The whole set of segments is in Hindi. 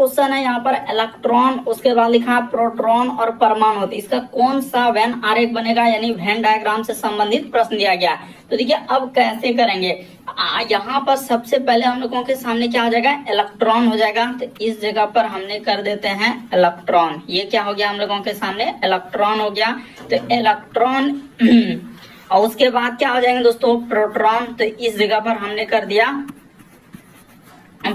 क्वेश्चन है यहाँ पर इलेक्ट्रॉन, उसके बाद लिखा है प्रोटॉन और परमाणु। इसका कौन सा वेन आरेख बनेगा, यानी वेन डायग्राम से संबंधित प्रश्न दिया गया। तो देखिए अब कैसे करेंगे, यहाँ पर सबसे पहले हम लोगों के सामने क्या हो जाएगा, इलेक्ट्रॉन हो जाएगा। तो इस जगह पर हमने कर देते हैं इलेक्ट्रॉन। ये क्या हो गया हम लोगों के सामने, इलेक्ट्रॉन हो गया। तो इलेक्ट्रॉन और उसके बाद क्या हो जाएंगे दोस्तों, प्रोटॉन। तो इस जगह पर हमने कर दिया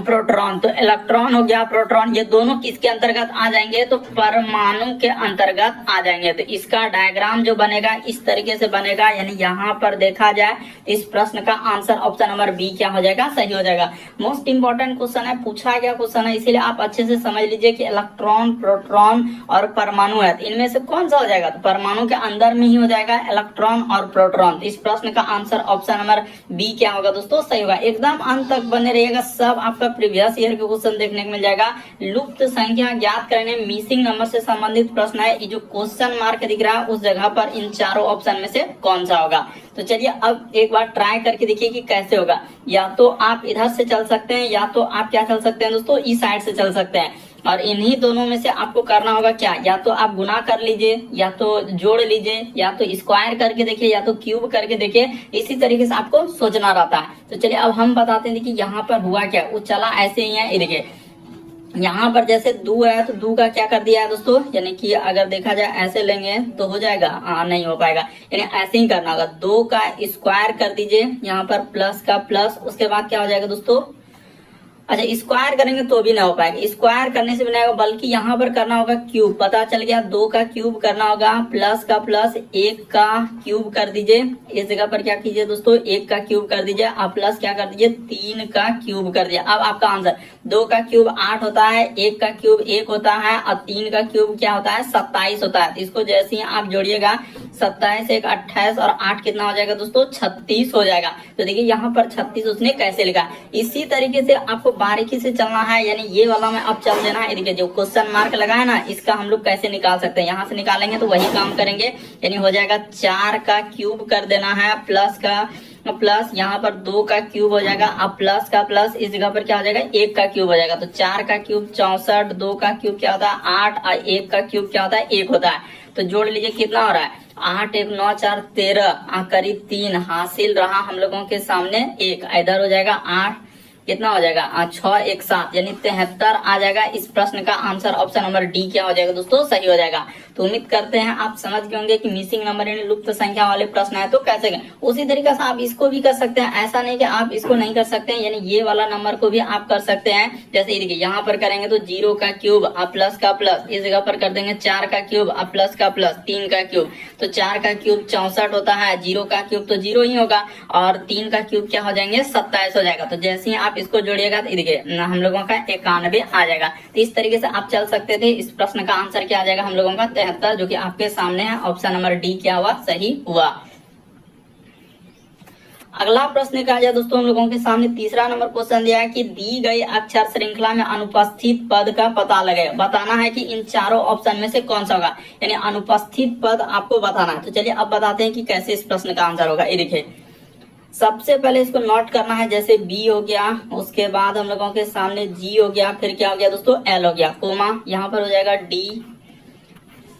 प्रोटॉन। तो इलेक्ट्रॉन हो गया, प्रोटॉन, ये दोनों किसके अंतर्गत आ जाएंगे, तो परमाणु के अंतर्गत आ जाएंगे। तो इसका डायग्राम जो बनेगा इस तरीके से बनेगा, यानी यहाँ पर देखा जाए इस प्रश्न का आंसर ऑप्शन नंबर बी क्या हो जाएगा, सही हो जाएगा। मोस्ट इंपॉर्टेंट क्वेश्चन है, पूछा गया क्वेश्चन है, इसीलिए आप अच्छे से समझ लीजिए कि इलेक्ट्रॉन, प्रोटॉन और परमाणु है, इनमें से कौन सा हो जाएगा। तो परमाणु के अंदर में ही हो जाएगा इलेक्ट्रॉन और प्रोटॉन। तो इस प्रश्न का आंसर ऑप्शन नंबर बी क्या होगा दोस्तों, सही होगा। एकदम अंत तक बने रहिएगा, सब आपका प्रीवियस ईयर के क्वेश्चन देखने को मिल जाएगा। लुप्त संख्या ज्ञात करने, मिसिंग नंबर से संबंधित प्रश्न है। ये जो क्वेश्चन मार्क दिख रहा है उस जगह पर इन चारों ऑप्शन में से कौन सा होगा। तो चलिए अब एक बार ट्राई करके देखिए कि कैसे होगा। या तो आप इधर से चल सकते हैं, या तो आप क्या चल सकते हैं दोस्तों, इस साइड से चल सकते हैं। और इन्हीं दोनों में से आपको करना होगा क्या, या तो आप गुना कर लीजिए, या तो जोड़ लीजिए, या तो स्क्वायर करके देखिए, या तो क्यूब करके देखिए। इसी तरीके से आपको सोचना रहता है। तो चलिए अब हम बताते हैं कि यहाँ पर हुआ क्या, वो चला ऐसे ही है। देखिए यहाँ पर जैसे दो है, तो दो का क्या कर दिया है दोस्तों, यानी कि अगर देखा जाए ऐसे लेंगे तो हो जाएगा, नहीं हो पाएगा, यानी ऐसे ही करना होगा। दो का स्क्वायर कर दीजिए, यहाँ पर प्लस का प्लस, उसके बाद क्या हो जाएगा दोस्तों, अच्छा स्क्वायर करेंगे तो भी ना हो पाएगा, स्क्वायर करने से भी नहीं होगा, बल्कि यहाँ पर करना होगा क्यूब। पता चल गया, दो का क्यूब करना होगा, प्लस का प्लस, एक का क्यूब कर दीजिए। इस जगह पर क्या कीजिए दोस्तों, एक का क्यूब कर दीजिए, आप प्लस क्या कर दीजिए, तीन का क्यूब कर दिया। अब आपका आंसर, दो का क्यूब 8 होता है, एक का क्यूब 1 होता है, और तीन का क्यूब क्या होता है, 27 होता है। इसको जैसे ही आप जोड़िएगा, 27 एक 28 और 8 कितना हो जाएगा दोस्तों, 36 हो जाएगा। तो देखिए यहाँ पर 36 उसने कैसे लिखा। इसी तरीके से आपको बारीकी से चलना है, यानी ये वाला में अब चल देना है। देखिए जो क्वेश्चन मार्क लगा है ना, इसका हम लोग कैसे निकाल सकते हैं, यहाँ से निकालेंगे तो वही काम करेंगे। यानी हो जाएगा 4 का क्यूब कर देना है, प्लस का प्लस, यहाँ पर 2 का क्यूब हो जाएगा, अब प्लस का प्लस, इस जगह पर क्या हो जाएगा, 1 का क्यूब हो जाएगा। तो 4 का क्यूब 64, 2 का क्यूब क्या होता है 8, और 1 का क्यूब क्या होता है 1 होता है। तो जोड़ लीजिए कितना हो रहा है, 8 1 9 4 13, करीब 3 हासिल रहा हम लोगों के सामने। एक इधर हो जाएगा 8, कितना हो जाएगा 6 1 7, यानी 73 आ जाएगा। इस प्रश्न का आंसर ऑप्शन नंबर डी क्या हो जाएगा दोस्तों, सही हो जाएगा। तो उम्मीद करते हैं आप समझ गए होंगे कि मिसिंग नंबर यानी लुप्त संख्या वाले प्रश्न है तो कैसे करें। उसी तरीके से आप इसको भी कर सकते हैं, ऐसा नहीं कि आप इसको नहीं कर सकते हैं, यानी ये वाला नंबर को भी आप कर सकते हैं। जैसे देखिए यहाँ पर करेंगे तो 0 का क्यूब अब प्लस का प्लस, इस जगह पर कर देंगे 4 का क्यूब अब प्लस का प्लस, 3 का क्यूब, तो 4 का क्यूब 64 होता है, 0 का क्यूब तो 0 ही होगा, और 3 का क्यूब क्या हो जाएंगे 27 हो जाएगा। तो जैसे ही आप इसको जोड़िएगा तो देखिए हम लोगों का 91 आ जाएगा। तो इस तरीके से आप चल सकते थे। इस प्रश्न का आंसर क्या आ जाएगा हम लोगों का 73, जो कि आपके सामने है। ऑप्शन नंबर डी क्या हुआ, सही हुआ। अगला प्रश्न क्या है दोस्तों, हम लोगों के सामने तीसरा नंबर क्वेश्चन दिया है कि दी गई अक्षर श्रृंखला में अनुपस्थित पद का पता लगे। बताना है कि इन चारों ऑप्शन में से कौन सा होगा, यानी अनुपस्थित पद आपको बताना है। तो चलिए अब बताते हैं कि कैसे इस प्रश्न का आंसर होगा। ये देखिए सबसे पहले इसको नोट करना है, जैसे बी हो गया, उसके बाद हम लोगों के सामने जी हो गया, फिर क्या हो गया दोस्तों एल हो गया, कोमा यहाँ पर हो जाएगा डी,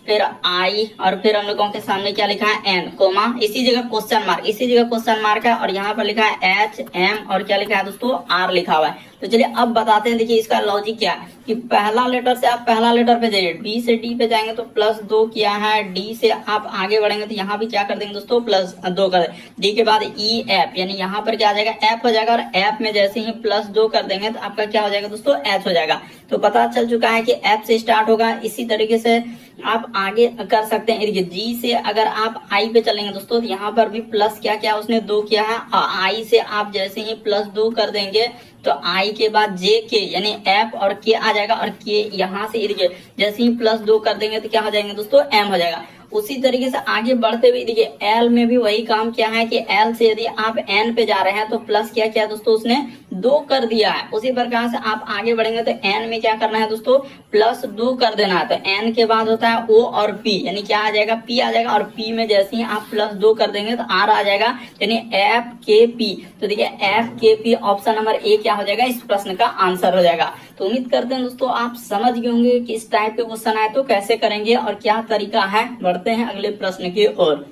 फिर आई, और फिर हम लोगों के सामने क्या लिखा है एन, कोमा, इसी जगह क्वेश्चन मार्क, इसी जगह क्वेश्चन मार्क है, और यहाँ पर लिखा है एच एम, और क्या लिखा है दोस्तों आर लिखा हुआ है। तो चलिए अब बताते हैं, देखिए इसका लॉजिक क्या है कि पहला लेटर से आप पहला लेटर पे जाइए, बी से डी पे जाएंगे तो +2 किया है, डी से आप आगे बढ़ेंगे तो यहाँ भी क्या कर देंगे दोस्तों +2 कर देंगे, डी के बाद ई एफ, यानी यहाँ पर क्या आ जाएगा एफ हो जाएगा, और एफ में जैसे ही +2 कर देंगे तो आपका क्या हो जाएगा दोस्तों एच हो जाएगा। तो पता चल चुका है कि एफ से स्टार्ट होगा। इसी तरीके से आप आगे कर सकते हैं। देखिए जी से अगर आप आई पे चलेंगे दोस्तों, तो यहाँ पर भी प्लस क्या क्या उसने 2 किया है, और आई से आप जैसे ही +2 कर देंगे तो आई के बाद जे के, यानी एफ और के आ जाएगा, और के यहाँ से देखिए जैसे ही +2 कर देंगे तो क्या हो जाएंगे दोस्तों एम हो जाएगा। उसी तरीके से आगे बढ़ते हुए देखिए एल में भी वही काम किया है कि एल से यदि आप एन पे जा रहे हैं तो प्लस क्या किया दोस्तों उसने 2 कर दिया है। उसी प्रकार से आप आगे बढ़ेंगे तो n में क्या करना है दोस्तों, +2 कर देना है। तो n के बाद होता है O और P, यानी क्या आ जाएगा, P आ जाएगा। और P में जैसे ही आप +2 कर देंगे तो R आ जाएगा, यानी FKP। तो देखिए FKP ऑप्शन नंबर ए क्या हो जाएगा, इस प्रश्न का आंसर हो जाएगा। तो उम्मीद करते हैं दोस्तों आप समझ गए होंगे कि इस टाइप के क्वेश्चन आए तो कैसे करेंगे और क्या तरीका है। बढ़ते हैं अगले प्रश्न की ओर।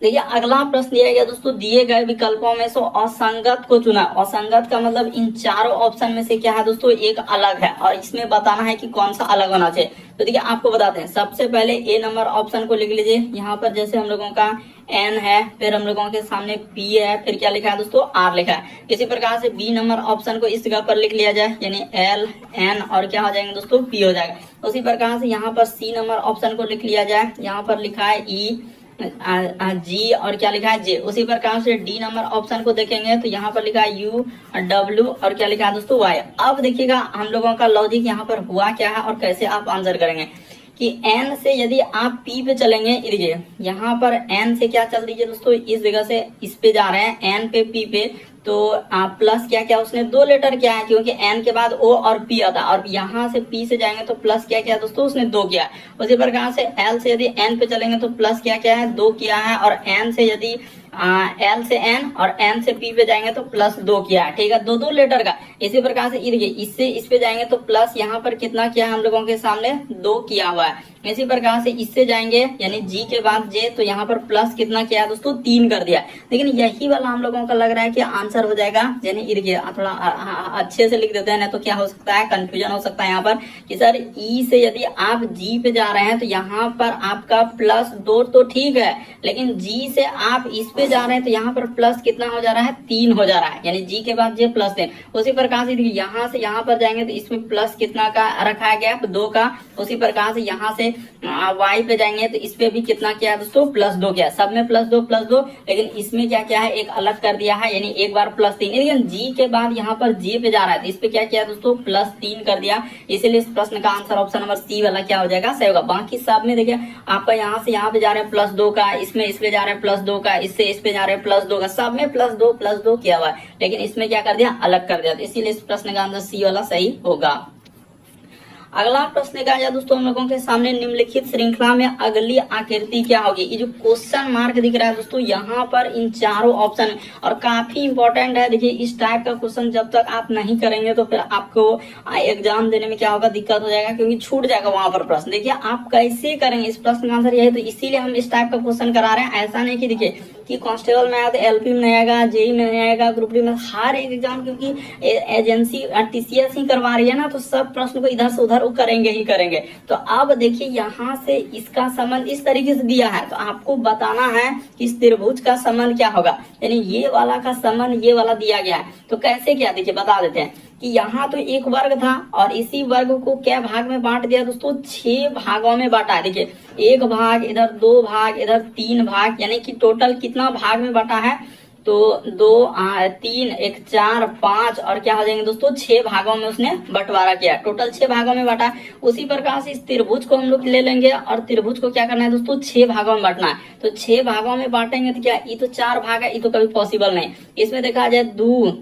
देखिए अगला प्रश्न दिया गया दोस्तों, दिए गए विकल्पों में से असंगत को चुना। असंगत का मतलब इन चारों ऑप्शन में से क्या है दोस्तों, एक अलग है और इसमें बताना है कि कौन सा अलग होना चाहिए। तो देखिए आपको बताते हैं, सबसे पहले ए नंबर ऑप्शन को लिख लीजिए। यहाँ पर जैसे हम लोगों का n है, फिर हम लोगों के सामने p है, फिर क्या लिखा है दोस्तों, r लिखा है। इसी प्रकार से बी नंबर ऑप्शन को इस जगह पर लिख लिया जाए, यानी l n और क्या हो जाएंगे दोस्तों, p हो जाएगा। उसी प्रकार से यहाँ पर सी नंबर ऑप्शन को लिख लिया जाए, यहाँ पर लिखा है e जी और क्या लिखा है जे। उसी प्रकार से डी नंबर ऑप्शन को देखेंगे तो यहाँ पर लिखा है यू डब्ल्यू और क्या लिखा है दोस्तों, वाई। अब देखिएगा हम लोगों का लॉजिक यहाँ पर हुआ क्या है और कैसे आप आंसर करेंगे कि n से यदि आप p पे चलेंगे, देखिए यहाँ पर n से क्या चल दीजिए दोस्तों, इस जगह से इस पे जा रहे हैं n पे p पे, तो आप प्लस क्या क्या उसने 2 लेटर क्या है, क्योंकि n के बाद o और p आता, और यहाँ से p से जाएंगे तो प्लस क्या क्या दोस्तों, उसने 2 किया। उसी प्रकार से l से यदि n पे चलेंगे तो प्लस क्या क्या है, 2 किया है। और n से यदि l से n और n से p पे जाएंगे तो +2 किया है, ठीक है, 2 लेटर का। इसी प्रकार से देखिए इससे इस पे जाएंगे तो प्लस यहाँ पर कितना किया है हम लोगों के सामने, 2 किया हुआ है। इसी प्रकार से इससे जाएंगे यानी जी के बाद जे, तो यहाँ पर प्लस कितना किया है दोस्तों, 3 कर दिया। लेकिन यही वाला हम लोगों का लग रहा है कि आंसर हो जाएगा, यानी देखिए थोड़ा अच्छे से लिख देते हैं, ना तो क्या हो सकता है, कंफ्यूजन हो सकता है यहाँ पर कि सर ई से यदि आप जी पे जा रहे हैं तो यहाँ पर आपका +2 तो ठीक है, लेकिन जी से आप इस पे जा रहे हैं तो यहाँ पर प्लस कितना हो जा रहा है, 3 हो जा रहा है, यानी जी के बाद जे +3। उसी प्रकार से देखिए यहाँ से यहाँ पर जाएंगे तो इसमें प्लस कितना का रखा गया, 2 का। उसी प्रकार से यहाँ से वाई पे जाएंगे तो इस पे भी कितना किया दोस्तों, +2 किया। सब में +2, लेकिन इसमें क्या क्या है, एक अलग कर दिया है, यानी एक बार +3। लेकिन जी के बाद यहाँ पर जे पे जा रहा है तो इस पे क्या किया दोस्तों, +3 कर दिया। इसीलिए इस प्रश्न का आंसर ऑप्शन नंबर सी वाला क्या हो जाएगा, सही होगा। बाकी सब में देखिए आपका यहाँ से यहाँ पे जा रहे हैं +2 का, इसमें इस पे जा रहे हैं +2 का, इससे इस पे जा रहे हैं +2 का, सब में +2 किया हुआ है, लेकिन इसमें क्या कर दिया, अलग कर दिया। तो इसीलिए इस प्रश्न का आंसर सी वाला सही होगा। अगला प्रश्न क्या है दोस्तों हम लोगों के सामने, निम्नलिखित श्रृंखला में अगली आकृति क्या होगी। ये जो क्वेश्चन मार्क दिख रहा है दोस्तों यहाँ पर इन चारों ऑप्शन, और काफी इंपॉर्टेंट है। देखिए इस टाइप का क्वेश्चन जब तक आप नहीं करेंगे तो फिर आपको एग्जाम देने में क्या होगा, दिक्कत हो जाएगा, क्योंकि छूट जाएगा वहां पर प्रश्न। देखिए आप कैसे करेंगे, इस प्रश्न का आंसर यही, तो इसीलिए हम इस टाइप का क्वेश्चन करा रहे हैं। ऐसा नहीं कि देखिए कि कांस्टेबल में आया तो एलपी में नहीं आएगा, जेई में नहीं आएगा, ग्रुप डी में, हर एक एग्जाम क्योंकि एजेंसी टीसीएस ही करवा रही है ना, तो सब प्रश्न को इधर से उधर करेंगे ही करेंगे। तो अब देखिए यहाँ से इसका संबंध इस तरीके से दिया है, तो आपको बताना है कि इस त्रिभुज का संबंध क्या होगा, यानी ये वाला का संबंध ये वाला दिया गया है। तो कैसे क्या, देखिए बता देते हैं कि यहाँ तो एक वर्ग था और इसी वर्ग को क्या भाग में बांट दिया दोस्तों, 6 भागों में बांटा है। देखिए 1 भाग, इधर 2 भाग, इधर 3 भाग, यानी कि टोटल कितना भाग में बांटा है, तो 2 3 1 4 5 और क्या हो जाएंगे दोस्तों, 6 भागों में उसने बंटवारा किया, टोटल 6 भागों में बांटा है। उसी प्रकार से इस त्रिभुज को हम लोग ले लेंगे और त्रिभुज को क्या करना है दोस्तों, 6 भागों में बांटना है। तो 6 भागों में बांटेंगे तो क्या, ये तो 4 भाग है, ये तो कभी पॉसिबल नहीं। इसमें देखा जाए 2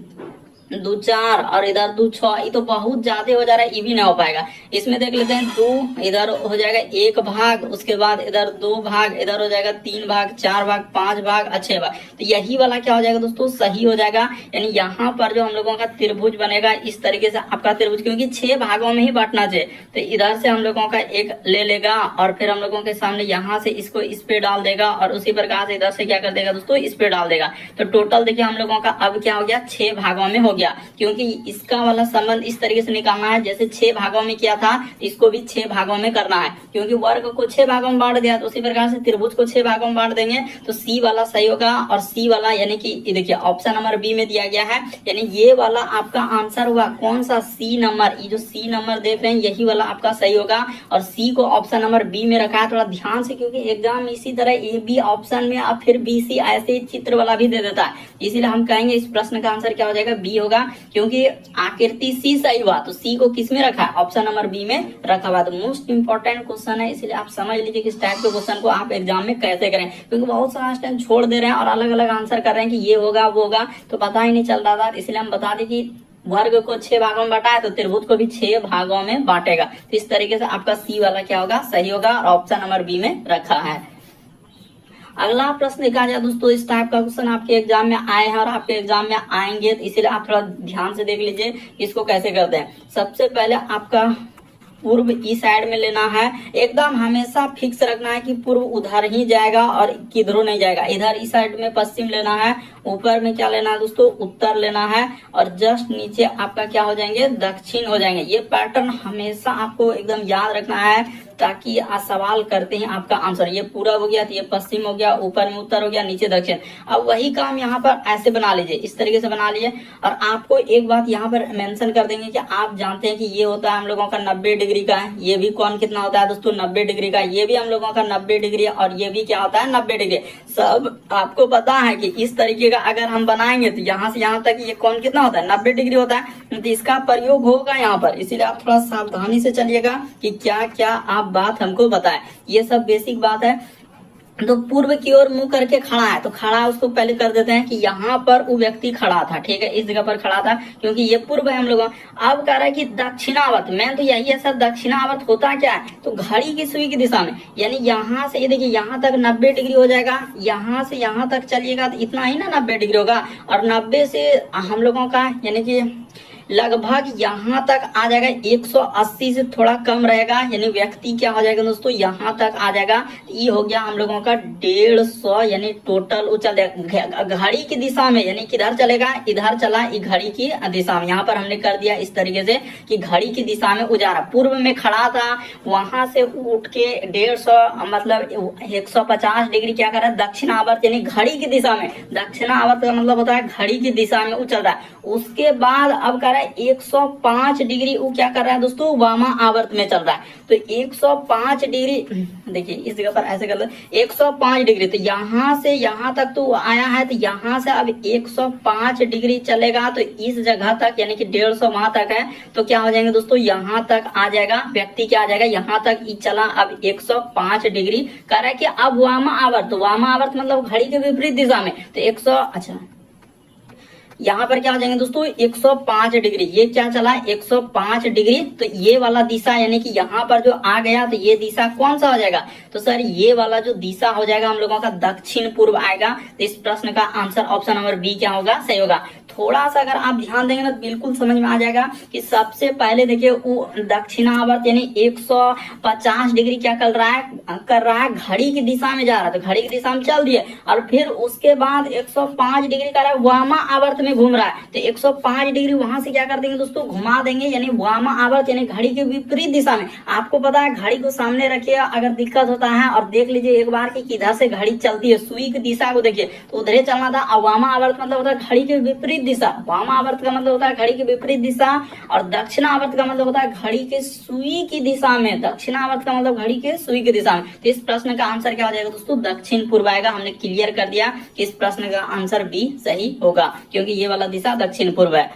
4 और इधर 2 6, ये तो बहुत ज्यादा हो जा रहा है, ये भी नहीं हो पाएगा। इसमें देख लेते हैं 2, इधर हो जाएगा 1 भाग, उसके बाद इधर 2 भाग, इधर हो जाएगा 3 भाग, 4 भाग, 5 भाग, 6 भाग। तो यही वाला क्या हो जाएगा दोस्तों, सही हो जाएगा। यानी यहाँ पर जो हम लोगों का त्रिभुज बनेगा इस तरीके से आपका त्रिभुज, क्योंकि 6 भागों में ही बांटना चाहिए, तो इधर से हम लोगों का एक ले लेगा और फिर हम लोगों के सामने यहाँ से इसको इस पे डाल देगा और उसी प्रकार से इधर से क्या कर देगा दोस्तों, इस पे डाल देगा। तो टोटल देखिए हम लोगों का अब क्या हो गया, 6 भागों में हो गया, क्योंकि इसका वाला संबंध इस तरीके से निकालना है, जैसे 6 भागों में किया था इसको भी 6 भागों में करना है, क्योंकि वर्ग को 6 भागों में बांट दिया, तो उसी प्रकार से त्रिभुज को 6 भागों में बांट देंगे तो सी वाला सही होगा। और सी वाला यानी कि देखिए ऑप्शन नंबर बी में दिया गया है, यानी ये वाला आपका आंसर हुआ कौन सा, सी नंबर। ये जो सी नंबर देख रहे हैं यही वाला आपका सही होगा, और सी को ऑप्शन नंबर बी में रखा है। थोड़ा ध्यान से, क्योंकि एग्जाम इसी तरह ए बी ऑप्शन में और फिर बी सी ऐसे चित्र वाला भी दे देता है, इसीलिए हम कहेंगे इस प्रश्न का आंसर क्या हो जाएगा, बी होगा। होगा, क्योंकि आकृति सी सही हुआ तो सी को किस में रखा है, ऑप्शन नंबर बी में रखा हुआ। तो मोस्ट इंपॉर्टेंट क्वेश्चन है, इसलिए आप समझ लीजिए कि इस टाइप के क्वेश्चन को आप एग्जाम में कैसे करें, क्योंकि बहुत सारा टाइम छोड़ दे रहे हैं और अलग अलग आंसर कर रहे हैं कि ये होगा वो होगा, तो पता ही नहीं चल रहा था। इसलिए हम बता दें कि वर्ग को 6 भागों में बांटा है तो त्रिभुज को भी 6 भागों में बांटेगा। तो इस तरीके से आपका सी वाला क्या होगा, सही होगा, और ऑप्शन नंबर बी में रखा है। अगला प्रश्न देखा जाए दोस्तों, इस टाइप का क्वेश्चन आपके एग्जाम में आए हैं और आपके एग्जाम में आएंगे, तो इसीलिए आप थोड़ा ध्यान से देख लीजिए इसको कैसे करते हैं। सबसे पहले आपका पूर्व इस साइड में लेना है, एकदम हमेशा फिक्स रखना है कि पूर्व उधर ही जाएगा और किधरों नहीं जाएगा। इधर इस साइड में पश्चिम लेना है, ऊपर में क्या लेना है दोस्तों, उत्तर लेना है, और जस्ट नीचे आपका क्या हो जाएंगे, दक्षिण हो जाएंगे। ये पैटर्न हमेशा आपको एकदम याद रखना है, ताकि आप सवाल करते हैं आपका आंसर ये पूरब हो गया तो ये पश्चिम हो गया, ऊपर में उत्तर हो गया, नीचे दक्षिण। अब वही काम यहाँ पर ऐसे बना लीजिए, इस तरीके से बना लीजिए। और आपको एक बात यहाँ पर मेंशन कर देंगे कि आप जानते हैं कि ये होता है हम लोगों का 90 डिग्री का है, ये भी कौन कितना होता है दोस्तों, 90 डिग्री का, ये भी हम लोगों का 90 डिग्री, और ये भी क्या होता है 90 डिग्री। सब आपको पता है कि इस तरीके का अगर हम बनाएंगे तो यहाँ से यहाँ तक ये कौन कितना होता है, 90 डिग्री होता है। तो इसका प्रयोग होगा यहाँ पर, इसीलिए आप थोड़ा सावधानी से चलिएगा कि क्या क्या आप बात हमको बताए, ये सब बेसिक बात है। तो पूर्व की ओर मुंह करके खड़ा है, तो खड़ा उसको पहले कर देते हैं कि यहाँ पर वो व्यक्ति खड़ा था, ठीक है, इस जगह पर खड़ा था, क्योंकि ये पूर्व है हम लोगों। अब कह रहा है कि दक्षिणावर्त, मैं तो यही है सर, दक्षिणावर्त होता क्या है, तो घड़ी की सुई की दिशा में, यानी यहाँ से ये देखिए यहाँ तक 90 डिग्री हो जाएगा, यहाँ से यहाँ तक चलिएगा तो इतना ही ना 90 डिग्री होगा, और 90 से हम लोगों का यानी कि लगभग यहाँ तक आ जाएगा, 180 से थोड़ा कम रहेगा, यानी व्यक्ति क्या हो जाएगा दोस्तों, यहाँ तक आ जाएगा। ये हो गया हम लोगों का 150, यानी टोटल उछल घड़ी की दिशा में, यानी किधर चलेगा, इधर चला, घड़ी की दिशा में। यहाँ पर हमने कर दिया इस तरीके से कि घड़ी की दिशा में उजारा, पूर्व में खड़ा था, वहां से उठ के 150 मतलब 150 डिग्री क्या कर रहा है, दक्षिणावर्त, यानी घड़ी की दिशा में। दक्षिणावर्त का मतलब होता है घड़ी की दिशा में उछल रहा है। उसके बाद अब कर रहा है 105 डिग्री, वो क्या कर रहा है दोस्तों, वामा आवर्त में चल रहा है। तो 105 डिग्री देखिए इस जगह पर ऐसे कर लो, 105 डिग्री, तो यहाँ से यहाँ तक तो आया है, तो यहाँ से अब 105 डिग्री चलेगा, तो इस जगह तक यानी कि 150 वहां तक है, तो क्या हो जाएंगे दोस्तों, यहाँ तक आ जाएगा, व्यक्ति क्या आ जाएगा, यहाँ तक चला, अब 105 डिग्री कह रहा है कि अब वामा आवर्त, तो वामा आवर्त मतलब घड़ी के विपरीत दिशा में, तो 100 अच्छा यहाँ पर क्या हो जाएंगे दोस्तों, 105 डिग्री, ये क्या चला 105 डिग्री, तो ये वाला दिशा यानी कि यहाँ पर जो आ गया, तो ये दिशा कौन सा हो जाएगा, तो सर ये वाला जो दिशा हो जाएगा हम लोगों का दक्षिण पूर्व आएगा। तो इस प्रश्न का आंसर ऑप्शन नंबर बी क्या होगा, सही होगा। थोड़ा सा अगर आप ध्यान देंगे ना बिल्कुल समझ में आ जाएगा कि सबसे पहले देखिए वो दक्षिणावर्त यानी 150 डिग्री क्या कर रहा है घड़ी की दिशा में जा रहा है, तो घड़ी की दिशा में चल दिए, और फिर उसके बाद 105 डिग्री कर रहा है वामा आवर्त में घूम रहा है, तो 105 डिग्री वहां से क्या कर देंगे दोस्तों, घुमा देंगे, यानी वामा आवर्त यानी घड़ी के विपरीत दिशा में। आपको पता है घड़ी को सामने रखिए, अगर दिक्कत होता है और देख लीजिए एक बार कि किधर से घड़ी चलती है, सुई की दिशा को देखिए तो उधर चलना था। और वामा आवर्त मतलब होता है घड़ी के विपरीत दिशा, वामा आवर्त का मतलब होता है घड़ी के विपरीत दिशा, और दक्षिणावर्त का मतलब होता है घड़ी के सुई की दिशा में, दक्षिणावर्त का मतलब घड़ी के सुई की दिशा में। तो इस प्रश्न का आंसर क्या हो जाएगा दोस्तों, दक्षिण पूर्व आएगा। हमने क्लियर कर दिया कि इस प्रश्न का आंसर बी सही होगा, क्योंकि ये वाला दिशा दक्षिण पूर्व है।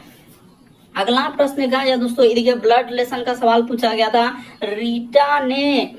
अगला प्रश्न का या दोस्तों देखिए ब्लड रिलेशन का सवाल पूछा गया था। रीटा ने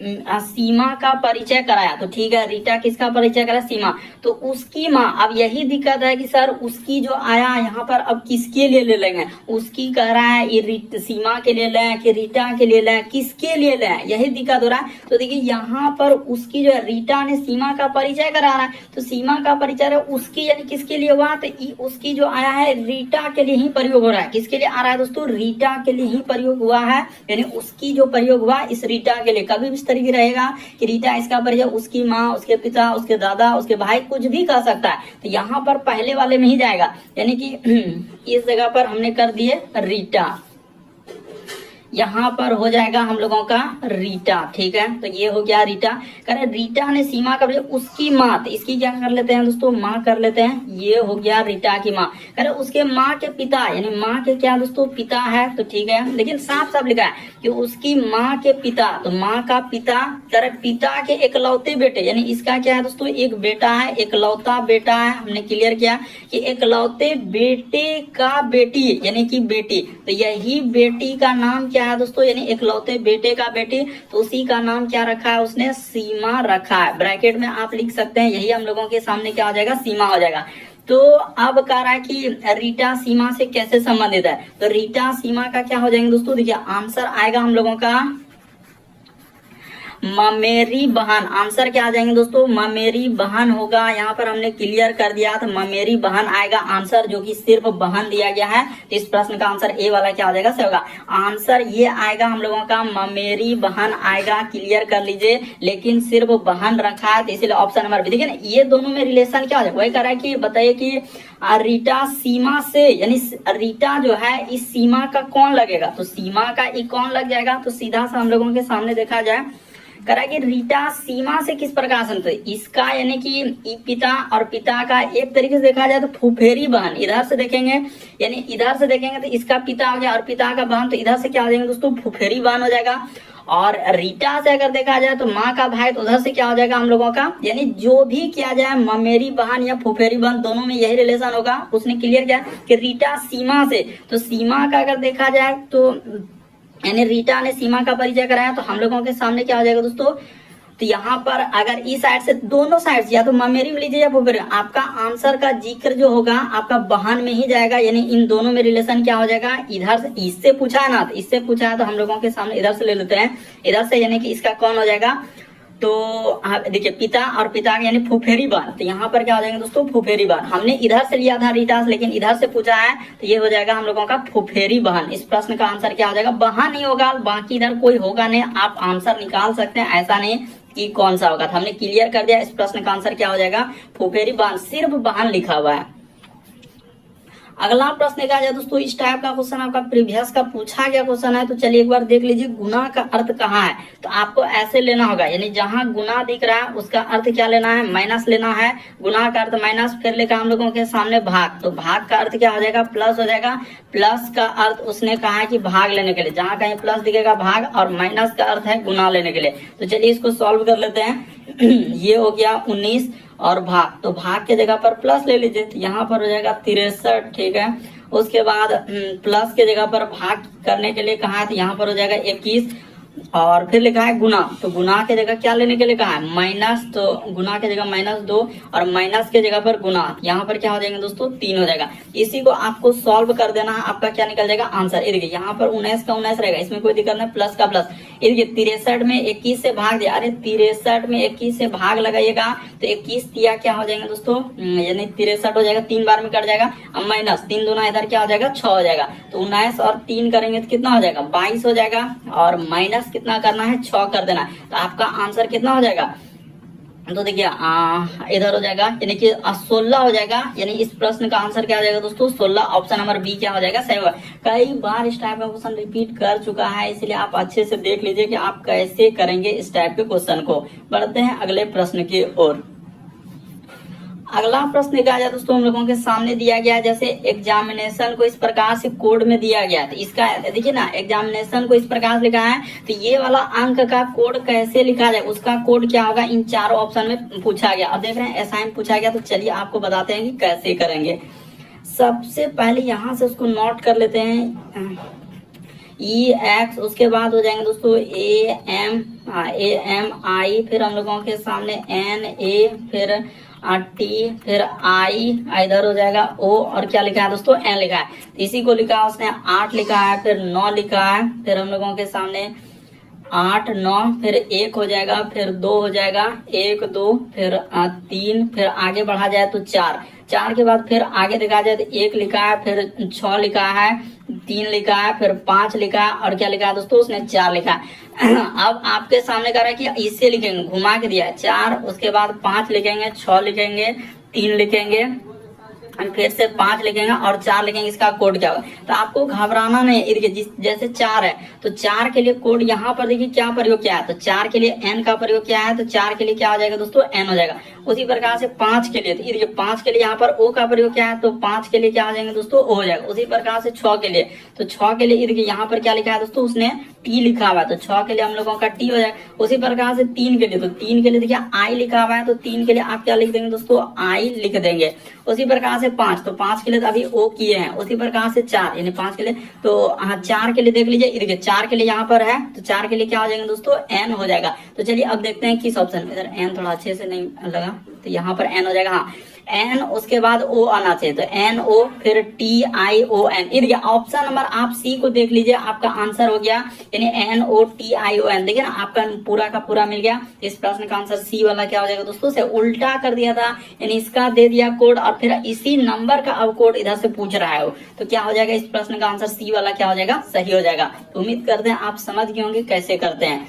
सीमा का परिचय कराया, तो ठीक है, रीटा किसका परिचय कराया, सीमा, तो उसकी माँ, अब यही दिक्कत है कि सर उसकी जो आया यहाँ पर अब किसके लिए ले लेंगे, उसकी कह रहा है ये सीमा के लिए लें कि रीटा के लिए लें, किसके लिए लें, यही दिक्कत हो रहा है। तो देखिए यहाँ पर उसकी जो है रीटा ने सीमा का परिचय करा रहा है, तो सीमा का परिचय उसकी यानी किसके लिए हुआ, तो उसकी जो आया है रीटा के लिए ही प्रयोग हो रहा है, किसके लिए है दोस्तों, रीटा के लिए ही प्रयोग हुआ है, यानी उसकी जो प्रयोग हुआ इस रीटा के लिए। कभी भी इस तरीके रहेगा कि रीटा इसका परिचय उसकी माँ, उसके पिता, उसके दादा, उसके भाई, कुछ भी कह सकता है, तो यहाँ पर पहले वाले में ही जाएगा, यानी कि इस जगह पर हमने कर दिए रीटा। यहाँ पर हो जाएगा हम लोगों का रीटा, ठीक है। तो ये हो गया रीटा। कह रहे रीटा ने सीमा का उसकी माँ, तो इसकी क्या कर लेते हैं दोस्तों, माँ कर लेते हैं। ये हो गया रीटा की माँ। कह रहे उसके माँ के पिता, यानी माँ के क्या दोस्तों, पिता है, तो ठीक है। लेकिन साफ साफ लिखा है कि उसकी माँ के पिता, तो माँ का पिता, कह रहे पिता के इकलौते बेटे, यानी इसका क्या है दोस्तों, एक बेटा है, इकलौता बेटा है। हमने क्लियर किया कि इकलौते बेटे का बेटी, यानी कि बेटी, तो यही बेटी का नाम क्या है दोस्तों, यानी इकलौते बेटे का बेटी, तो उसी का नाम क्या रखा है उसने, सीमा रखा है। ब्रैकेट में आप लिख सकते हैं, यही हम लोगों के सामने क्या हो जाएगा, सीमा हो जाएगा। तो अब कह रहा है कि रीटा सीमा से कैसे संबंधित है, तो रीटा सीमा का क्या हो जाएंगे दोस्तों, देखिए आंसर आएगा हम लोगों का ममेरी बहन। आंसर क्या आ जाएंगे दोस्तों, ममेरी बहन होगा। यहाँ पर हमने क्लियर कर दिया, तो ममेरी बहन आएगा आंसर, जो कि सिर्फ बहन दिया गया है। तो इस प्रश्न का आंसर ए वाला क्या हो जाएगा, सही होगा। आंसर ये आएगा हम लोगों का ममेरी बहन आएगा, क्लियर कर लीजिए। लेकिन सिर्फ बहन रखा है, तो इसलिए ऑप्शन नंबर बी। देखिए ना, ये दोनों में रिलेशन क्या हो जाएगा, वही कह रहा है कि बताइए कि रीटा सीमा से, यानी रीटा जो है इस सीमा का कौन लगेगा, तो सीमा का ई कौन लग जाएगा। तो सीधा सा हम लोगों के सामने देखा जाए, करा कि रीटा सीमा से किस प्रकार से, तो इसका यानी कि पिता और पिता का एक तरीके से देखा जाए तो फुफेरी बहन। इधर से देखेंगे, यानी इधर से देखेंगे तो इसका पिता हो गया और पिता का बहन, तो इधर से क्या हो जाएंगे दोस्तों, फुफेरी बहन हो जाएगा। और रीटा से अगर देखा जाए तो माँ का भाई, तो उधर से क्या हो जाएगा हम लोगों का, यानी जो भी किया जाए ममेरी बहन या फुफेरी बहन, दोनों में यही रिलेशन होगा। उसने क्लियर किया कि रीटा सीमा से, तो सीमा का अगर देखा जाए तो यानी रीटा ने सीमा का परिचय कराया, तो हम लोगों के सामने क्या हो जाएगा दोस्तों, तो यहाँ पर अगर इस साइड से, दोनों साइड से, या तो ममेरी में लीजिए या फुफेरी, आपका आंसर का जिक्र जो होगा आपका बहन में ही जाएगा। यानी इन दोनों में रिलेशन क्या हो जाएगा, इधर से, इससे पूछा है ना, तो इससे पूछा है तो हम लोगों के सामने इधर से ले लेते हैं, इधर से, यानी कि इसका कौन हो जाएगा, तो देखिए पिता और पिता यानी फुफेरी बहन, तो यहाँ पर क्या हो जाएंगे दोस्तों, फुफेरी बहन। हमने इधर से लिया था रीटा, लेकिन इधर से पूछा है, तो ये हो जाएगा हम लोगों का फुफेरी बहन। इस प्रश्न का आंसर क्या हो जाएगा, बहन नहीं होगा, बाकी इधर कोई होगा नहीं, आप आंसर निकाल सकते हैं, ऐसा नहीं कि कौन सा होगा। तो हमने क्लियर कर दिया, इस प्रश्न का आंसर क्या हो जाएगा, फुफेरी बहन, सिर्फ बहन लिखा हुआ है। अगला प्रश्न क्या है दोस्तों, इस टाइप का क्वेश्चन आपका प्रीवियस का पूछा गया क्वेश्चन है, तो चलिए एक बार देख लीजिए। गुना का अर्थ कहाँ है, तो आपको ऐसे लेना होगा, यानी जहां गुना दिख रहा है उसका अर्थ क्या लेना है, माइनस लेना है। गुना का अर्थ माइनस, फिर लिखा हम लोगों के सामने भाग, तो भाग का अर्थ क्या हो जाएगा, प्लस हो जाएगा। प्लस का अर्थ उसने कहा है कि भाग लेने के लिए, जहां कहीं प्लस दिखेगा भाग, और माइनस का अर्थ है गुना लेने के लिए। तो चलिए इसको सॉल्व कर लेते हैं। ये हो गया 19 और भाग, तो भाग के जगह पर प्लस ले लीजिए, तो यहाँ पर हो जाएगा 63, ठीक है। उसके बाद प्लस के जगह पर भाग करने के लिए कहा है, तो यहाँ पर हो जाएगा 21, और फिर लिखा है गुना, तो गुना के जगह क्या लेने के लिए कहा है, माइनस, तो गुना के जगह -2 और माइनस के जगह पर गुना, यहाँ पर क्या हो जाएंगे दोस्तों, 3 हो जाएगा। इसी को आपको सॉल्व कर देना है, आपका क्या निकल जाएगा आंसर। ये देखिए यहाँ पर 19 का 19 रहेगा, इसमें कोई दिक्कत नहीं, प्लस का प्लस। ये देखिए 63 में 21 से भाग दिया, अरे 63 में 21 से भाग लगाइएगा, तो 21 दिया क्या हो जाएंगे दोस्तों, यानी 63 हो जाएगा, 3 बार में कट जाएगा। अब माइनस 3 दूना इधर क्या हो जाएगा, 6 हो जाएगा, तो 19 और 3 करेंगे तो कितना हो जाएगा, 22 हो जाएगा, और माइनस कितना करना है, 6 कर देना है, तो आपका आंसर कितना हो जाएगा, तो देखिए इधर हो जाएगा, यानी कि 16 हो जाएगा। यानी इस प्रश्न का आंसर क्या हो जाएगा दोस्तों, 16, ऑप्शन नंबर बी क्या हो जाएगा, सही होगा। कई बार इस टाइप का क्वेश्चन रिपीट कर चुका है, इसलिए आप अच्छे से देख लीजिए कि आप कैसे करेंगे इस टाइप के क्वेश्चन को। बढ़ते हैं अगले प्रश्न की ओर। अगला प्रश्न क्या है दोस्तों, हम लोगों के सामने दिया गया, जैसे एग्जामिनेशन को इस प्रकार से कोड में दिया गया है, तो इसका देखिए ना, एग्जामिनेशन को इस प्रकार से लिखा है, तो ये वाला अंक का कोड कैसे लिखा जाए, उसका कोड क्या होगा, इन चारों ऑप्शन में पूछा गया। अब देख रहे हैं असाइन पूछा गया, तो चलिए आपको बताते हैं कि कैसे करेंगे। सबसे पहले यहाँ से उसको नोट कर लेते हैं, EX, उसके बाद हो जाएंगे दोस्तों AM, फिर हम लोगों के सामने NA, फिर T, फिर I, इधर हो जाएगा O, और क्या लिखा है दोस्तों, N लिखा है। इसी को लिखा है उसने, 8 लिखा है, फिर 9 लिखा है, फिर हम लोगों के सामने 8, 9, फिर 1 हो जाएगा, फिर 2 हो जाएगा, 1, 2, फिर 3, फिर आगे बढ़ा जाए तो 4 के बाद फिर आगे देखा जाए तो 1 लिखा है, फिर 6 लिखा है, 3 लिखा है, फिर 5 लिखा है, और क्या लिखा है दोस्तों, उसने 4 लिखा है। अब आपके सामने कह रहा है कि इससे लिखेंगे, घुमा के दिया 4, उसके बाद 5 लिखेंगे, 6 लिखेंगे, 3 लिखेंगे, हम फिर से 5 लिखेंगे और 4 लिखेंगे, इसका कोड क्या होगा। तो आपको घबराना नहीं है। देखिए जैसे 4 है तो 4 के लिए कोड यहाँ पर देखिए क्या प्रयोग किया है, तो 4 के लिए n का प्रयोग किया है, तो 4 के लिए क्या हो जाएगा दोस्तों, n हो जाएगा। उसी प्रकार से 5 के लिए, तो देखिए 5 के लिए यहाँ पर o का प्रयोग किया है, तो 5 के लिए क्या हो जाएंगे दोस्तों, o हो जाएगा। उसी प्रकार से 6 के लिए, तो 6 के लिए देखिए यहाँ पर क्या लिखा है दोस्तों, उसने t लिखा हुआ है, तो 6 के लिए हम लोगों का t हो जाएगा। उसी प्रकार से 3 के लिए, तो 3 के लिए देखिए i लिखा हुआ है, तो 3 के लिए आप क्या लिख देंगे दोस्तों, i लिख देंगे। उसी प्रकार से 5, तो 5 के लिए तो अभी o किए हैं। उसी प्रकार से 4 यानी 5 के लिए, तो 4 के लिए देख लीजिए, देखिए 4 के लिए यहाँ पर है, तो 4 के लिए क्या हो जाएंगे दोस्तों, n हो जाएगा। तो चलिए अब देखते हैं किस ऑप्शन में, इधर n थोड़ा अच्छे से नहीं लगा, तो यहाँ पर n हो जाएगा। हाँ n, उसके बाद o आना चाहिए, तो n o फिर t i o n। ये देखिए ऑप्शन नंबर आप सी को देख लीजिए, आपका आंसर हो गया यानी n o t i o n। देखिए ना आपका पूरा का पूरा मिल गया। इस प्रश्न का आंसर सी वाला क्या हो जाएगा दोस्तों, से उल्टा कर दिया था, यानी इसका दे दिया कोड और फिर इसी नंबर का अब कोड इधर से पूछ रहा है, तो क्या हो जाएगा, इस प्रश्न का आंसर सी वाला क्या हो जाएगा, सही हो जाएगा। तो उम्मीद करते हैं आप समझ गए होंगे कैसे करते हैं।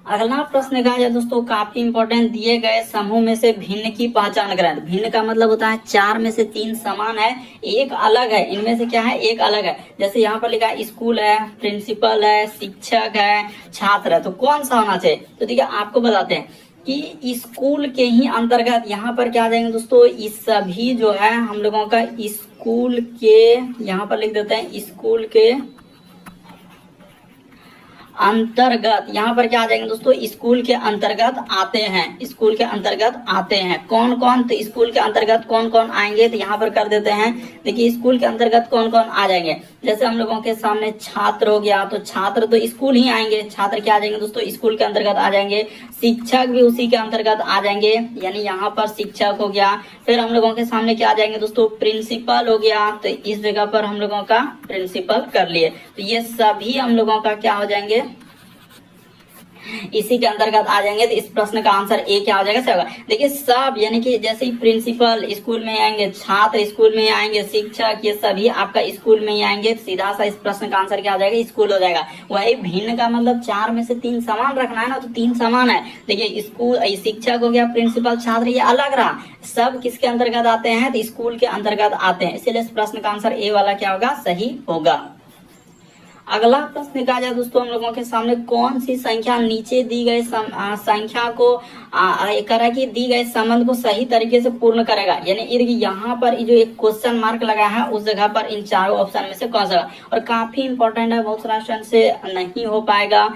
अगला प्रश्न कहा जाए दोस्तों, काफी इंपॉर्टेंट, दिए गए समूह में से भिन्न की पहचान करें। भिन्न का मतलब होता है 4 में से 3 समान है, एक अलग है। इनमें से क्या है, एक अलग है। जैसे यहाँ पर लिखा है स्कूल है, प्रिंसिपल है, शिक्षक है, छात्र है, तो कौन सा होना चाहिए। तो देखिए आपको बताते हैं कि स्कूल के ही अंतर्गत यहाँ पर क्या आ जाएंगे दोस्तों, इस सभी जो है हम लोगों का स्कूल के, यहाँ पर लिख देते हैं स्कूल के अंतर्गत, यहाँ पर क्या आ जाएंगे दोस्तों, स्कूल के अंतर्गत आते हैं। स्कूल के अंतर्गत आते हैं कौन कौन, तो स्कूल के अंतर्गत कौन कौन आएंगे, तो यहाँ पर कर देते हैं। देखिए स्कूल के अंतर्गत कौन कौन आ जाएंगे, जैसे हम लोगों के सामने छात्र हो गया, तो छात्र तो स्कूल ही आएंगे, छात्र क्या आ जाएंगे दोस्तों, स्कूल के अंतर्गत आ जाएंगे। शिक्षक भी उसी के अंतर्गत आ जाएंगे, यानी यहाँ पर शिक्षक हो गया। फिर हम लोगों के सामने क्या आ जाएंगे दोस्तों, प्रिंसिपल हो गया, तो इस जगह पर हम लोगों का प्रिंसिपल कर लिए। तो ये सभी हम लोगों का क्या हो जाएंगे, इसी के अंतर्गत आ जाएंगे। तो इस प्रश्न का आंसर ए क्या हो जाएगा, सही होगा। देखिए सब यानी कि जैसे ही प्रिंसिपल स्कूल में आएंगे, छात्र स्कूल में आएंगे, शिक्षक, ये सभी आपका स्कूल में ही आएंगे, तो सीधा सा इस प्रश्न का आंसर क्या हो जाएगा, स्कूल हो जाएगा। वही भिन्न का मतलब 4 में से 3 समान रखना है ना, तो 3 समान है। देखिए स्कूल, शिक्षक हो गया, प्रिंसिपल, छात्र, ये अलग रहा, सब किसके अंतर्गत आते हैं, तो स्कूल के अंतर्गत आते हैं। इसलिए इस प्रश्न का आंसर ए वाला क्या होगा, सही होगा। अगला प्रश्न कहा जाए दोस्तों, हम लोगों के सामने कौन सी संख्या नीचे दी गई संख्या को करा कि दी गए संबंध को सही तरीके से पूर्ण करेगा। यानी यहाँ पर जो एक क्वेश्चन मार्क लगा है उस जगह पर इन चारों ऑप्शन में से कौन सा, और काफी इंपॉर्टेंट है, बहुत सारा ऑप्शन से नहीं हो पाएगा।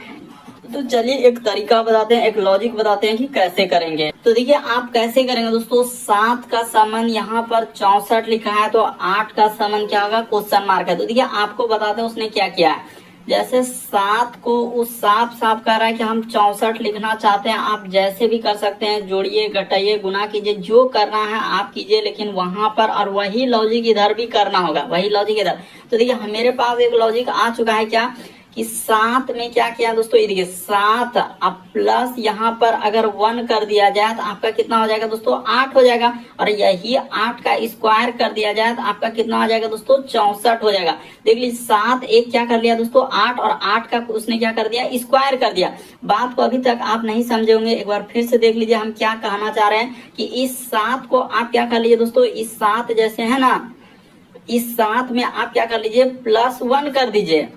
तो चलिए एक तरीका बताते हैं, एक लॉजिक बताते हैं कि कैसे करेंगे। तो देखिए आप कैसे करेंगे दोस्तों, 7 का संबंध यहाँ पर 64 लिखा है, तो 8 का संबंध क्या होगा, क्वेश्चन मार्क है। तो देखिए आपको बताते हैं उसने क्या किया है। जैसे 7 को उस साफ साफ कह रहा है कि हम 64 लिखना चाहते हैं, आप जैसे भी कर सकते हैं, जोड़िए, घटाइए, गुना कीजिए, जो करना है आप कीजिए, लेकिन वहां पर और वही लॉजिक इधर भी करना होगा, वही लॉजिक इधर। तो देखिए मेरे पास एक लॉजिक आ चुका है क्या, कि 7 में क्या किया दोस्तों, ये देखिए 7 अब प्लस यहाँ पर अगर 1 कर दिया जाए तो आपका कितना हो जाएगा दोस्तों, 8 हो जाएगा। और यही 8 का स्क्वायर कर दिया जाए तो आपका कितना आ जाएगा दोस्तों, 64 हो जाएगा। देख लीजिए 7 एक क्या कर लिया दोस्तों, 8, और 8 का उसने क्या कर दिया, स्क्वायर कर दिया। बात को अभी तक आप नहीं समझे होंगे, एक बार फिर से देख लीजिए हम क्या कहना चाह रहे हैं, कि इस 7 को आप क्या कर लीजिए दोस्तों, इस 7 जैसे है ना, इस 7 में आप क्या कर लीजिए, +1 कर दीजिए।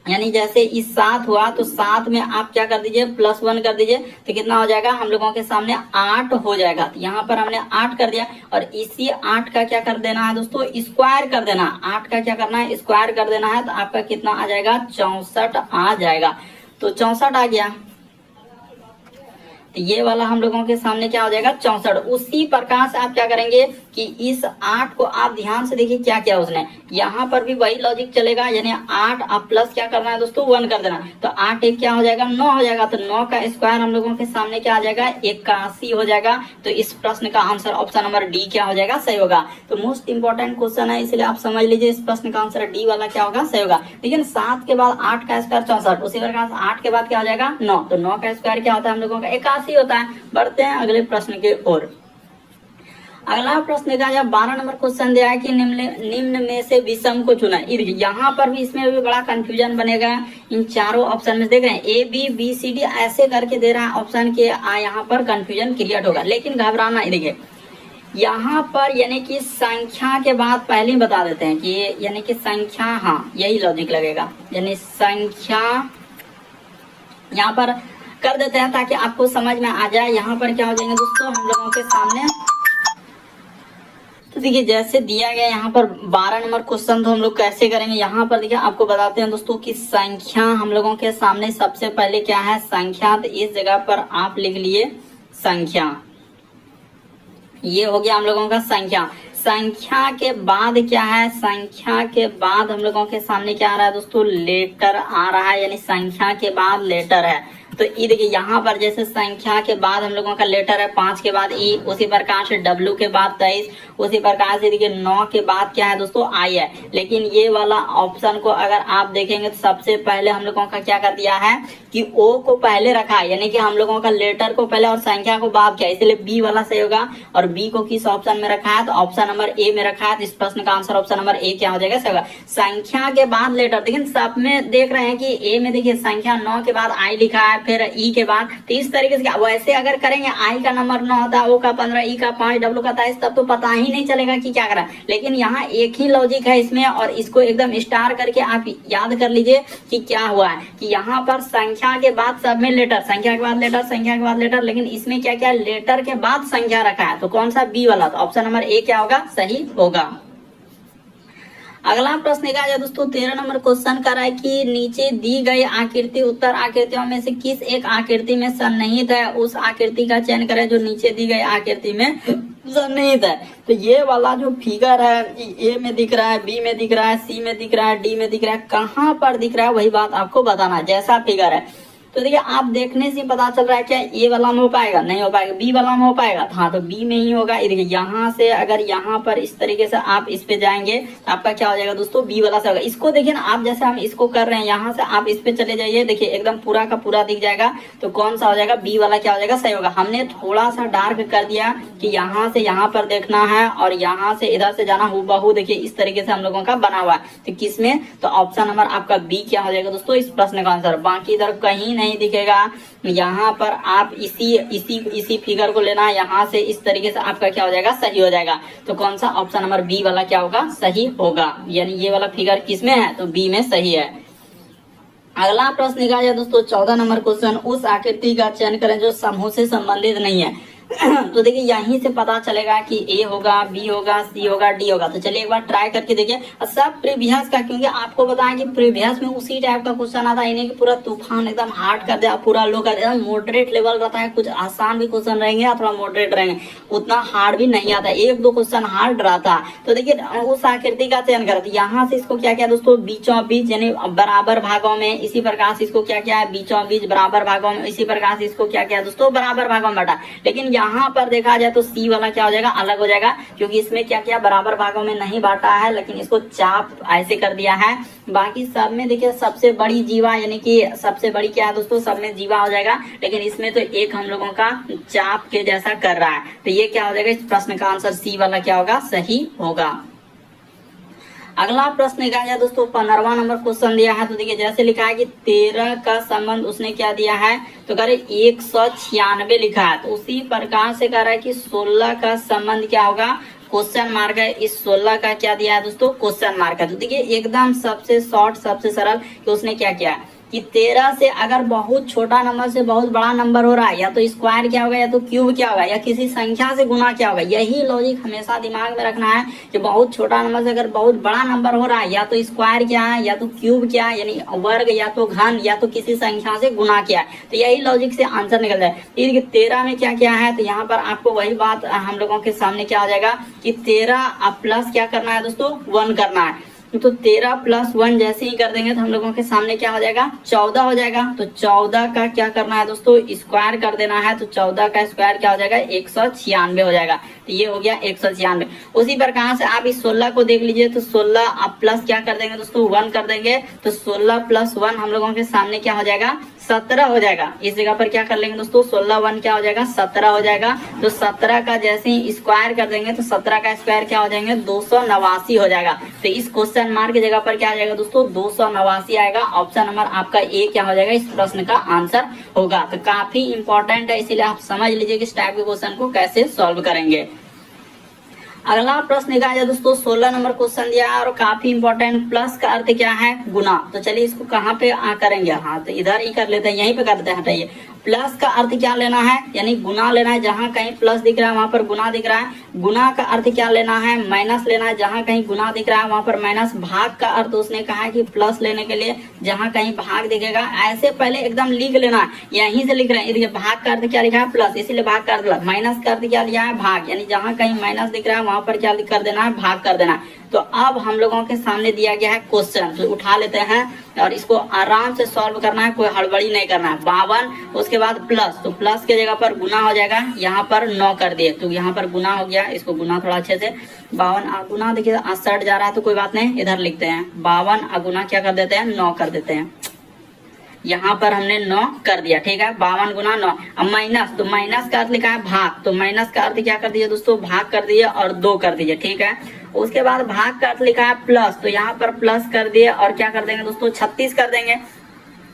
यानी जैसे इस 7 हुआ तो 7 में आप क्या कर दीजिए, +1 कर दीजिए, तो कितना हो जाएगा, हम लोगों के सामने 8 हो जाएगा। तो यहाँ पर हमने 8 कर दिया, और इसी 8 का क्या कर देना है दोस्तों, स्क्वायर कर देना। 8 का क्या करना है, स्क्वायर कर देना है, तो आपका कितना आ जाएगा, 64 आ जाएगा। तो 64 आ गया, तो ये वाला हम लोगों के सामने क्या हो जाएगा, 64। उसी प्रकार से आप क्या करेंगे कि इस 8 को आप ध्यान से देखिए क्या किया उसने, यहाँ पर भी वही लॉजिक चलेगा, यानी 8 अब प्लस क्या करना है दोस्तों, 1 कर देना। तो 8 एक क्या हो जाएगा, 9 हो जाएगा। तो 9 का स्क्वायर हम लोगों के सामने क्या आ जाएगा, 81 हो जाएगा। तो इस प्रश्न का आंसर ऑप्शन नंबर डी क्या हो जाएगा, सही होगा। तो मोस्ट इंपॉर्टेंट क्वेश्चन है, इसलिए आप समझ लीजिए इस प्रश्न का आंसर डी वाला क्या होगा, सही होगा। लेकिन 7 के बाद 8 का स्क्वायर 64, उसी प्रकार 8 के बाद क्या हो जाएगा, 9। तो 9 का स्क्वायर क्या होता है हम लोगों का, 81 होता है। बढ़ते हैं अगले प्रश्न की ओर। अगला प्रश्न का 12 नंबर क्वेश्चन दिया है कि निम्न में से विषम को चुना। यहाँ पर भी इसमें भी बड़ा कंफ्यूजन बनेगा। इन चारों ऑप्शन में देख रहे हैं A B B C D ऐसे करके दे रहा है ऑप्शन के, यहाँ पर कंफ्यूजन क्रिएट होगा, लेकिन घबराना। देखिए यहाँ पर यानी कि संख्या के बाद पहले ही बता देते हैं कि ये यानी कि संख्या, हाँ यही लॉजिक लगेगा, यानी संख्या यहाँ पर कर देते हैं ताकि आपको समझ में आ जाए। यहाँ पर क्या हो जाएंगे दोस्तों हम लोगों के सामने, तो देखिए जैसे दिया गया यहाँ पर 12 नंबर क्वेश्चन, तो हम लोग कैसे करेंगे यहाँ पर देखिए आपको बताते हैं दोस्तों कि संख्या हम लोगों के सामने सबसे पहले क्या है, संख्या। तो इस जगह पर आप लिख लिए संख्या, ये हो गया हम लोगों का संख्या। संख्या के बाद क्या है, संख्या के बाद हम लोगों के सामने क्या आ रहा है दोस्तों, लेटर आ रहा है, यानी संख्या के बाद लेटर है। तो ई देखिए यहाँ पर जैसे संख्या के बाद हम लोगों का लेटर है 5 के बाद ई, उसी प्रकार से W के बाद 23, उसी प्रकार से देखिए 9 के बाद क्या है दोस्तों आई है। लेकिन ये वाला ऑप्शन को अगर आप देखेंगे तो सबसे पहले हम लोगों का क्या कर दिया है कि O को पहले रखा है, यानी कि हम लोगों का लेटर को पहले और संख्या को बाद किया, इसलिए बी वाला सही होगा। और बी को किस ऑप्शन में रखा है, तो ऑप्शन नंबर ए में रखा है। तो इस प्रश्न का आंसर ऑप्शन नंबर ए क्या हो जाएगा, सही होगा। संख्या के बाद लेटर, देखिए सब में देख रहे हैं कि ए में देखिए संख्या 9 के बाद आई लिखा है, फिर ई के बाद, तो इस तरीके से वैसे अगर करेंगे आई का नंबर 9 होता है, ओ का 15, ई का 5, डब्ल्यू का 23, तब तो पता ही नहीं चलेगा कि क्या करा। लेकिन यहाँ एक ही लॉजिक है इसमें, और इसको एकदम स्टार करके आप याद कर लीजिए कि क्या हुआ है कि यहाँ पर संख्या के बाद सब में लेटर, संख्या के बाद लेटर, संख्या के बाद लेटर, लेकिन इसमें क्या क्या लेटर के बाद संख्या रखा है, तो कौन सा बी वाला, तो ऑप्शन नंबर ए क्या होगा, सही होगा। अगला प्रश्न देखा जाए दोस्तों 13 नंबर क्वेश्चन कर रहा है कि नीचे दी गई आकृति उत्तर आकृतियों में से किस एक आकृति में सन्निहित है, उस आकृति का चयन करें जो नीचे दी गई आकृति में सन्निहित है। तो ये वाला जो फिगर है ए में दिख रहा है, बी में दिख रहा है, सी में दिख रहा है, डी में दिख रहा है, कहाँ पर दिख रहा है वही बात आपको बताना है। जैसा फिगर है तो देखिए आप देखने से पता चल रहा है क्या ए वाला में हो पाएगा, नहीं हो पाएगा, बी वाला में हो पाएगा, हाँ तो बी में ही होगा। ये देखिए यहाँ से अगर यहाँ पर इस तरीके से आप इस पे जाएंगे तो आपका क्या हो जाएगा दोस्तों, बी वाला से होगा। इसको देखिए ना आप, जैसे हम इसको कर रहे हैं यहाँ से आप इस पे चले जाइए, देखिए एकदम पूरा का पूरा दिख जाएगा, तो कौन सा हो जाएगा, बी वाला क्या हो जाएगा, सही होगा। हमने थोड़ा सा डार्क कर दिया कि यहाँ से यहाँ पर देखना है और यहाँ से इधर से जाना, हूबहू देखिए इस तरीके से हम लोगों का बना हुआ है। तो किसमें, तो ऑप्शन नंबर आपका बी क्या हो जाएगा दोस्तों इस प्रश्न का आंसर। बाकी इधर कहीं नहीं दिखेगा, यहाँ पर आप इसी फिगर को लेना है, यहाँ से इस तरीके से आपका क्या हो जाएगा, सही हो जाएगा। तो कौन सा, ऑप्शन नंबर बी वाला क्या होगा, सही होगा। यानी ये वाला फिगर किसमें है, तो बी में सही है। अगला प्रश्न निकाला जाए दोस्तों 14 नंबर क्वेश्चन, उस आकृति का चयन करें जो समूह से संबंधित नहीं है। तो देखिए यहीं से पता चलेगा कि ए होगा, बी होगा, सी होगा, डी होगा। तो चलिए एक बार ट्राई करके देखिए। सब प्रीवियस का, क्योंकि आपको बताएं कि प्रीवियस में उसी टाइप का क्वेश्चन आता है, इन्हें कि पूरा तूफान एकदम हार्ड कर दिया, पूरा लो कर दिया। मॉडरेट लेवल रहता है, कुछ आसान भी क्वेश्चन रहेंगे थोड़ा मॉडरेट रहेंगे, उतना हार्ड भी नहीं आता, एक दो क्वेश्चन हार्ड रहता है। तो देखिए उस आकृति का चयन करते, यहाँ से इसको क्या क्या दोस्तों, बीचों बीच यानी बराबर भागों में, इसी प्रकार से इसको क्या क्या है, बीचों बीच बराबर भागों में, इसी प्रकार से इसको क्या क्या दोस्तों, बराबर भागों में बांटा। लेकिन यहाँ पर देखा जाए तो सी वाला क्या हो जाएगा, अलग हो जाएगा, क्योंकि इसमें क्या क्या बराबर भागों में नहीं बांटा है, लेकिन इसको चाप ऐसे कर दिया है। बाकी सब में देखिए सबसे बड़ी जीवा, यानी कि सबसे बड़ी क्या है दोस्तों, सब में जीवा हो जाएगा, लेकिन इसमें तो एक हम लोगों का चाप के जैसा कर रहा है। तो ये क्या हो जाएगा, इस प्रश्न का आंसर सी वाला क्या होगा, सही होगा। अगला प्रश्न निकाला जाए दोस्तों 15वां नंबर क्वेश्चन दिया है। तो देखिए जैसे लिखा है कि 13 का संबंध उसने क्या दिया है, तो कह रहे 196 लिखा है। तो उसी प्रकार से कह रहा है कि 16 का संबंध क्या होगा, क्वेश्चन मार्क है। इस 16 का क्या दिया है दोस्तों, क्वेश्चन मार्क है। तो देखिए एकदम सबसे शॉर्ट सबसे सरल कि उसने क्या किया कि 13 से अगर बहुत छोटा नंबर से बहुत बड़ा नंबर हो रहा है, या तो स्क्वायर क्या होगा, या तो क्यूब क्या होगा, या किसी संख्या से गुना क्या होगा। यही लॉजिक हमेशा दिमाग में रखना है कि बहुत छोटा नंबर से अगर बहुत बड़ा नंबर हो रहा है, या तो स्क्वायर क्या है, या तो क्यूब क्या है, यानी वर्ग, या तो घन, या तो किसी संख्या से गुना क्या है। तो यही लॉजिक से आंसर निकल जाए। 13 में क्या क्या है, तो यहाँ पर आपको वही बात हम लोगों के सामने क्या हो जाएगा कि 13 प्लस क्या करना है दोस्तों, 1 करना है। तो 13 प्लस 1 जैसे ही कर देंगे तो हम लोगों के सामने क्या हो जाएगा, 14 हो जाएगा। तो 14 का क्या करना है दोस्तों, स्क्वायर कर देना है। तो 14 का स्क्वायर क्या हो जाएगा, 196 हो जाएगा। तो ये हो गया 196। उसी प्रकार से आप इस 16 को देख लीजिए। तो 16 आप प्लस क्या कर देंगे दोस्तों, 1 कर देंगे। तो 16 प्लस 1 हम लोगों के सामने क्या हो जाएगा, 17 हो जाएगा। इस जगह पर क्या कर लेंगे दोस्तों, 16 1 क्या हो जाएगा, 17 हो जाएगा। तो 17 का जैसे ही स्क्वायर कर देंगे तो 17 का स्क्वायर क्या हो जाएंगे, 289 हो जाएगा। तो इस क्वेश्चन मार्क की जगह पर क्या आ जाएगा दोस्तों, 289 आएगा। ऑप्शन नंबर आपका ए क्या हो जाएगा, इस प्रश्न का आंसर होगा। तो काफी इंपॉर्टेंट है, इसीलिए आप समझ लीजिए कि इस टाइप के क्वेश्चन को कैसे सॉल्व करेंगे। अगला प्रश्न निकाला जाए दोस्तों, 16 नंबर क्वेश्चन दिया है और काफी इंपॉर्टेंट। प्लस का अर्थ क्या है? गुना। तो चलिए इसको कहाँ पे करेंगे, हाँ तो इधर ही कर लेते हैं, यहीं पे कर देते हैं। हटाइए, प्लस का अर्थ क्या लेना है, यानी गुना लेना है। जहां कहीं प्लस दिख रहा है वहां पर गुना दिख रहा है। गुना का अर्थ क्या लेना है? माइनस लेना है। जहां कहीं गुना दिख रहा है वहां पर माइनस। भाग का अर्थ उसने कहा है कि प्लस लेने के लिए जहां कहीं भाग दिखेगा ऐसे पहले एकदम लिख लेना है, यहीं से लिख रहे हैं। देखिए भाग का अर्थ क्या लिखा है? प्लस, इसीलिए भाग का अर्थ। माइनस का अर्थ क्या लिया है? भाग, यानी जहां कहीं माइनस दिख रहा है वहां पर क्या कर देना है? भाग कर देना है। तो अब हम लोगों के सामने दिया गया है क्वेश्चन, तो उठा लेते हैं और इसको आराम से सॉल्व करना है, कोई हड़बड़ी नहीं करना है। 52, उसके बाद प्लस, तो प्लस के जगह पर गुना हो जाएगा। यहाँ पर 9 कर दिए तो यहाँ पर गुना हो गया। इसको गुना थोड़ा अच्छे से, 52 गुना, देखिए 60 जा रहा है तो कोई बात नहीं, इधर लिखते हैं 52 गुना क्या कर देते हैं? 9 कर देते हैं। यहाँ पर हमने 9 कर दिया, ठीक है। 52 गुना 9। अब माइनस, तो माइनस का अर्थ लिखा है भाग, तो माइनस का अर्थ क्या कर दिए दोस्तों? भाग कर दिए और 2 कर दीजिए, ठीक है। उसके बाद भाग का अर्थ लिखा है प्लस, तो यहाँ पर प्लस कर दिए और क्या कर देंगे दोस्तों? 36 कर देंगे।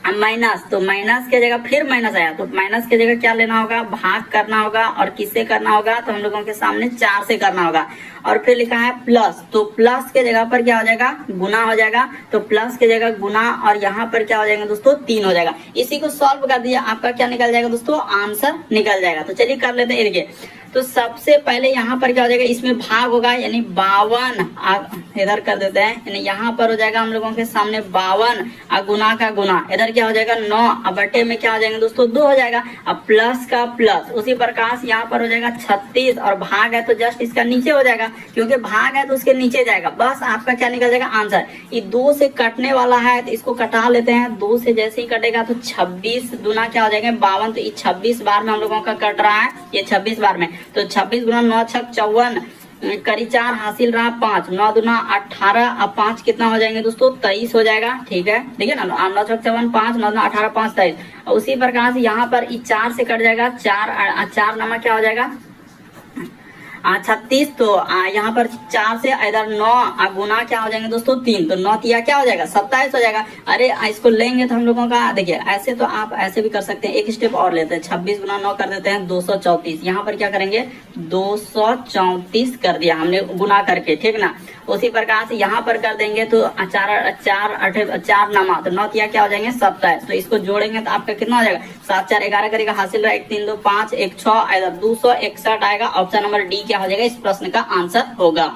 अब माइनस, तो माइनस के जगह फिर माइनस आया, तो माइनस के जगह क्या लेना होगा? भाग करना होगा। और किससे करना होगा? तो हम लोगों के सामने 4 से करना होगा। और फिर लिखा है प्लस, तो प्लस के जगह पर क्या हो जाएगा? गुना हो जाएगा। तो प्लस के जगह गुना और यहाँ पर क्या हो जाएगा दोस्तों? 3 हो जाएगा। इसी को सॉल्व कर दिया, आपका क्या निकल जाएगा दोस्तों? आंसर निकल जाएगा। तो चलिए कर लेते हैं। देखिए तो सबसे पहले यहाँ पर क्या हो जाएगा? इसमें भाग होगा, यानी 52 इधर कर देते हैं, यानी यहाँ पर हो जाएगा हम लोगों के सामने 52 गुना का गुना, इधर क्या हो जाएगा? 9 अब बटे में क्या हो जाएगा दोस्तों? 2 हो जाएगा। अब प्लस का प्लस, उसी प्रकार से यहाँ पर हो जाएगा 36 और भाग है तो जस्ट इसका नीचे हो जाएगा, क्योंकि भाग है तो उसके नीचे जाएगा। बस आपका क्या निकल जाएगा? आंसर। ये 2 से कटने वाला है तो इसको कटा लेते हैं। 2 से जैसे ही कटेगा तो 26 दुना क्या हो जाएगा? 52, तो ये 26 बार में हम लोगों का कट रहा है, ये 26 बार में। तो 26 गुना 9 छक 54, करी 4 हासिल रहा 5, 9 दुना 18, अब 5 कितना हो जाएंगे दोस्तों? 23 हो जाएगा, ठीक है। देखिए ना, 9 छक 54, 5, 9 दुना 18, 5 23। उसी प्रकार से यहाँ पर 4 से कट जाएगा, 4 नामा क्या हो जाएगा? 36, तो यहाँ पर 4 से इधर 9 गुना क्या हो जाएंगे दोस्तों? 3, तो 9 तिया क्या हो जाएगा? 27 हो जाएगा। अरे इसको लेंगे तो हम लोगों का, देखिए ऐसे तो आप ऐसे भी कर सकते हैं, एक स्टेप और लेते हैं। 26 गुना 9 कर देते हैं 234। यहाँ पर क्या करेंगे? 234 कर दिया हमने गुना करके, ठीक ना। उसी प्रकार से यहाँ पर कर देंगे तो 4 नामा, तो 9 तिया क्या हो जाएंगे? 27। तो इसको जोड़ेंगे तो आपका कितना हो जाएगा? 7 4 11 करेगा, हासिल रहा 1 3 2 5 1 6, इधर 261 आएगा। ऑप्शन नंबर डी क्या हो जाएगा? इस प्रश्न का आंसर होगा।